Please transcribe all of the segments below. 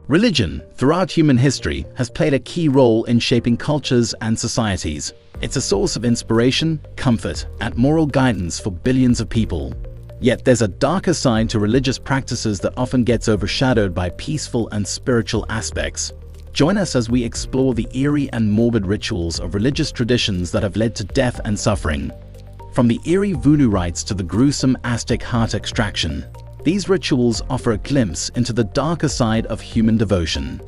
Religion, throughout human history, has played a key role in shaping cultures and societies. It's a source of inspiration, comfort, and moral guidance for billions of people. Yet there's a darker side to religious practices that often gets overshadowed by peaceful and spiritual aspects. Join us as we explore the eerie and morbid rituals of religious traditions that have led to death and suffering. From the eerie voodoo rites to the gruesome Aztec heart extraction, these rituals offer a glimpse into the darker side of human devotion.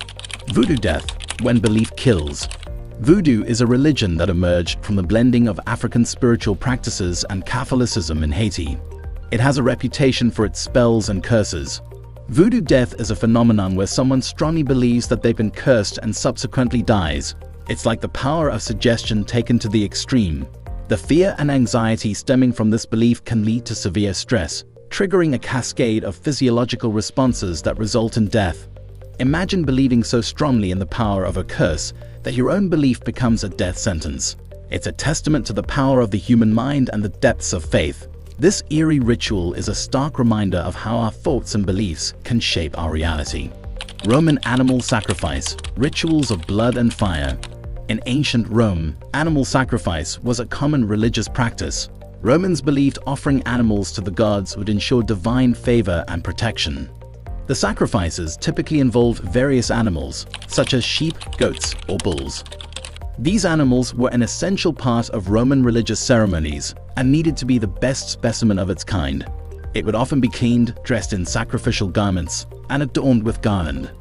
Voodoo death, when belief kills. Voodoo is a religion that emerged from the blending of African spiritual practices and Catholicism in Haiti. It has a reputation for its spells and curses. Voodoo death is a phenomenon where someone strongly believes that they've been cursed and subsequently dies. It's like the power of suggestion taken to the extreme. The fear and anxiety stemming from this belief can lead to severe stress, triggering a cascade of physiological responses that result in death. Imagine believing so strongly in the power of a curse that your own belief becomes a death sentence. It's a testament to the power of the human mind and the depths of faith. This eerie ritual is a stark reminder of how our thoughts and beliefs can shape our reality. Roman animal sacrifice, rituals of blood and fire. In ancient Rome, animal sacrifice was a common religious practice. Romans believed offering animals to the gods would ensure divine favor and protection. The sacrifices typically involved various animals, such as sheep, goats, or bulls. These animals were an essential part of Roman religious ceremonies and needed to be the best specimen of its kind. It would often be cleaned, dressed in sacrificial garments, and adorned with garland.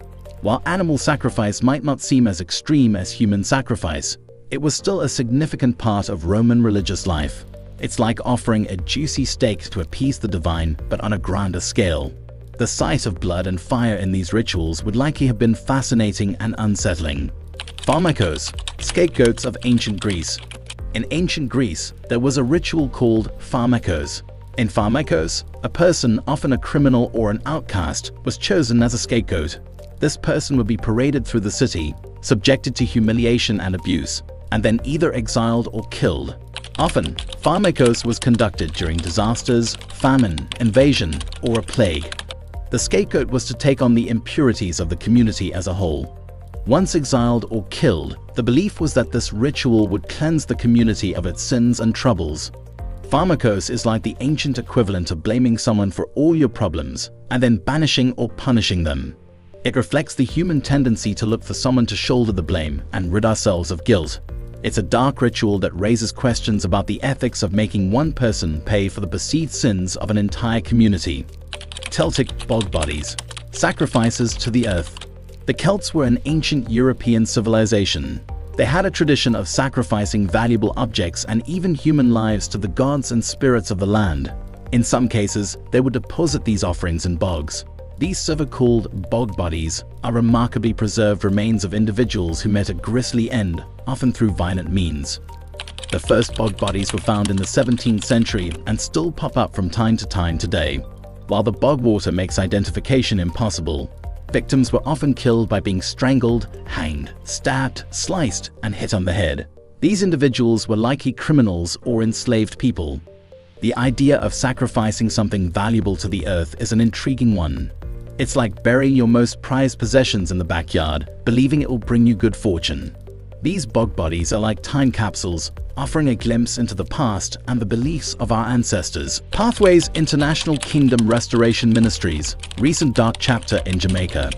While animal sacrifice might not seem as extreme as human sacrifice, it was still a significant part of Roman religious life. It's like offering a juicy steak to appease the divine, but on a grander scale. The sight of blood and fire in these rituals would likely have been fascinating and unsettling. Pharmakos, scapegoats of ancient Greece. In ancient Greece, there was a ritual called pharmakos. In pharmakos, a person, often a criminal or an outcast, was chosen as a scapegoat. This person would be paraded through the city, subjected to humiliation and abuse, and then either exiled or killed. Often, pharmakos was conducted during disasters, famine, invasion, or a plague. The scapegoat was to take on the impurities of the community as a whole. Once exiled or killed, the belief was that this ritual would cleanse the community of its sins and troubles. Pharmakos is like the ancient equivalent of blaming someone for all your problems and then banishing or punishing them. It reflects the human tendency to look for someone to shoulder the blame and rid ourselves of guilt. It's a dark ritual that raises questions about the ethics of making one person pay for the perceived sins of an entire community. Celtic bog bodies, sacrifices to the earth. The Celts were an ancient European civilization. They had a tradition of sacrificing valuable objects and even human lives to the gods and spirits of the land. In some cases, they would deposit these offerings in bogs. These so-called bog bodies are remarkably preserved remains of individuals who met a grisly end, often through violent means. The first bog bodies were found in the 17th century and still pop up from time to time today. While the bog water makes identification impossible, victims were often killed by being strangled, hanged, stabbed, sliced, and hit on the head. These individuals were likely criminals or enslaved people. The idea of sacrificing something valuable to the earth is an intriguing one. It's like burying your most prized possessions in the backyard, believing it will bring you good fortune. These bog bodies are like time capsules, offering a glimpse into the past and the beliefs of our ancestors. Pathways International Kingdom Restoration Ministries, recent dark chapter in Jamaica.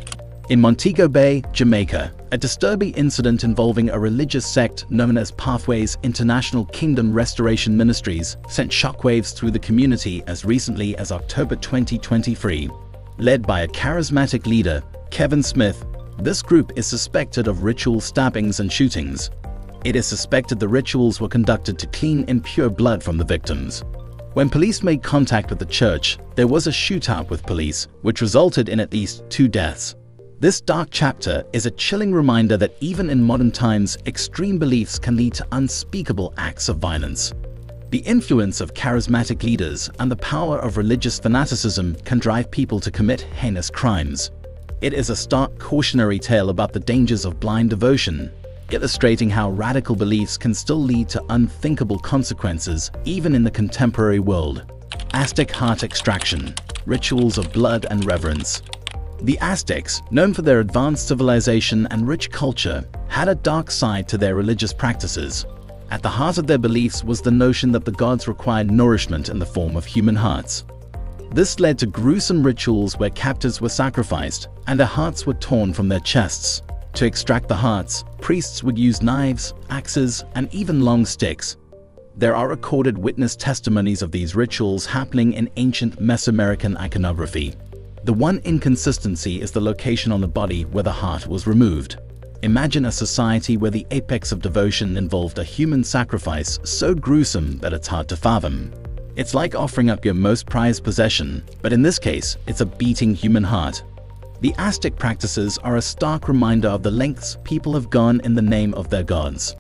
In Montego Bay, Jamaica, a disturbing incident involving a religious sect known as Pathways International Kingdom Restoration Ministries sent shockwaves through the community as recently as October 2023. Led by a charismatic leader, Kevin Smith, this group is suspected of ritual stabbings and shootings. It is suspected the rituals were conducted to clean impure blood from the victims. When police made contact with the church, there was a shootout with police, which resulted in at least 2 deaths. This dark chapter is a chilling reminder that even in modern times, extreme beliefs can lead to unspeakable acts of violence. The influence of charismatic leaders and the power of religious fanaticism can drive people to commit heinous crimes. It is a stark cautionary tale about the dangers of blind devotion, illustrating how radical beliefs can still lead to unthinkable consequences even in the contemporary world. Aztec heart extraction, rituals of blood and reverence. The Aztecs, known for their advanced civilization and rich culture, had a dark side to their religious practices. At the heart of their beliefs was the notion that the gods required nourishment in the form of human hearts. This led to gruesome rituals where captives were sacrificed and their hearts were torn from their chests. To extract the hearts, priests would use knives, axes, and even long sticks. There are recorded witness testimonies of these rituals happening in ancient Mesoamerican iconography. The one inconsistency is the location on the body where the heart was removed. Imagine a society where the apex of devotion involved a human sacrifice so gruesome that it's hard to fathom. It's like offering up your most prized possession, but in this case, it's a beating human heart. The Aztec practices are a stark reminder of the lengths people have gone in the name of their gods.